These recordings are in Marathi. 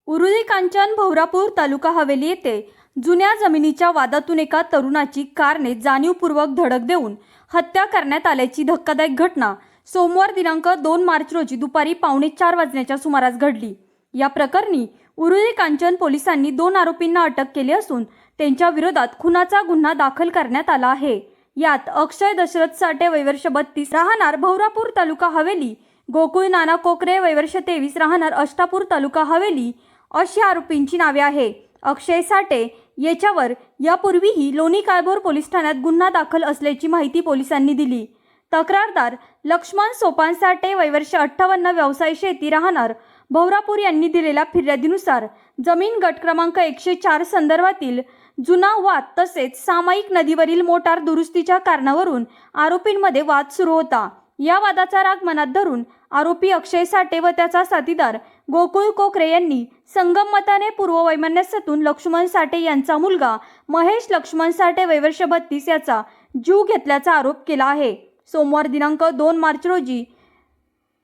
उरुळी कांचन भवरापूर तालुका हवेली येथे जुन्या जमिनीच्या वादातून एका तरुणाची कारने जाणीवपूर्वक धडक देऊन हत्या करण्यात आल्याची धक्कादायक घटना सोमवार दिनांक 2 मार्च रोजी दुपारी 3:45 वाजण्याच्या सुमारास घडली। या प्रकरणी उरुळी कांचन पोलिसांनी 2 आरोपींना अटक केली असून त्यांच्या विरोधात खुनाचा गुन्हा दाखल करण्यात आला आहे। यात अक्षय दशरथ साठे वय वर्ष 32 राहणार भवरापूर तालुका हवेली, गोकुळ नाना कोकरे वय वर्ष 23 राहणार अष्टापूर तालुका हवेली अशी आरोपींची नावे आहे। अक्षय साठे याच्यावर यापूर्वीही लोणी काळभोर पोलीस ठाण्यात गुन्हा दाखल असल्याची माहिती पोलिसांनी दिली। तक्रारदार लक्ष्मण सोपान साठे वय वर्ष 58 व्यवसाय शेती राहणार भवरापूर यांनी दिलेल्या फिर्यादीनुसार जमीन गट क्रमांक 104 संदर्भातील जुना वाद तसेच सामायिक नदीवरील मोटार दुरुस्तीच्या कारणावरून आरोपींमध्ये वाद सुरू होता। या वादाचा राग मनात धरून आरोपी अक्षय साठे व त्याचा साथीदार गोकुळ कोकरे यांनी संगममताने पूर्ववैमनस्यातून लक्ष्मण साठे यांचा मुलगा महेश लक्ष्मण साठे वय वर्ष 32 याचा जीव घेतल्याचा आरोप केला आहे। सोमवार दिनांक 2 मार्च रोजी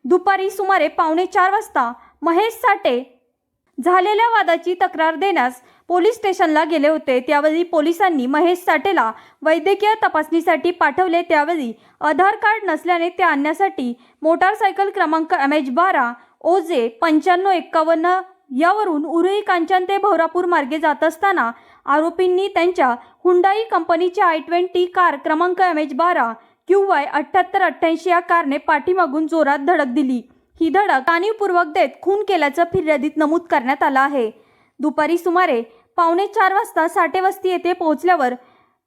दुपारी सुमारे 3:45 वाजता महेश साठे झालेल्या वादाची तक्रार देण्यास पोलीस स्टेशनला गेले होते। त्यावेळी पोलिसांनी महेश साठेला वैद्यकीय तपासणीसाठी पाठवले। त्यावेळी आधार कार्ड नसल्याने ते आणण्यासाठी मोटारसायकल क्रमांक MH12 OJ 9551 यावरून उरुळी कांचन ते भवरापूर मार्गे जात असताना आरोपींनी त्यांच्या हुंडाई कंपनीच्या I-20 कार क्रमांक MH12 QY 7888 या कारने पाठीमागून जोरात धडक दिली। ही धडक जाणीवपूर्वक देत खून केल्याचं फिर्यादीत नमूद करण्यात आलं आहे। दुपारी सुमारे 3:45 वाजता साठे वस्ती येथे पोहोचल्यावर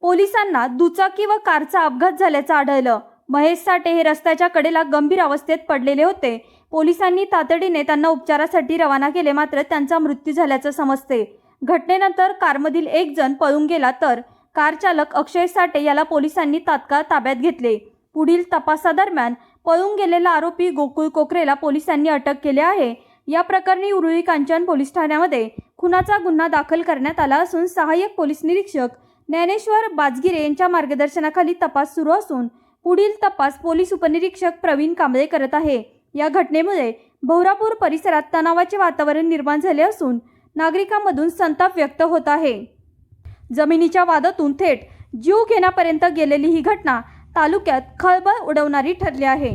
पोलिसांना दुचाकी व कारचा अपघात झाल्याचं आढळलं। महेश साठे हे रस्त्याच्या कडेला गंभीर अवस्थेत पडलेले होते। पोलिसांनी तातडीने त्यांना उपचारासाठी रवाना केले, मात्र त्यांचा मृत्यू झाल्याचं समजते। घटनेनंतर कारमधील एक जण पळून गेला तर कार चालक अक्षय साठे याला पोलिसांनी तात्काळ ताब्यात घेतले। पुढील तपासादरम्यान पळून गेलेला आरोपी गोकुळ कोकरेला पोलिसांनी अटक केली आहे। या प्रकरणी उरुळी कांचन पोलीस ठाण्यामध्ये खुनाचा गुन्हा दाखल करण्यात आला असून सहाय्यक पोलीस निरीक्षक ज्ञानेश्वर बाजगिरे यांच्या मार्गदर्शनाखाली तपास सुरू असून पुढील तपास पोलीस उपनिरीक्षक प्रवीण कांबळे करत आहे। या घटनेमुळे भवरापूर परिसरात तणावाचे वातावरण निर्माण झाले असून नागरिकांमधून संताप व्यक्त होत आहे। जमिनीच्या वादातून थेट जीव घेण्यापर्यंत गेलेली ही घटना तालुक्यात खळबळ उडवणारी ठरली आहे।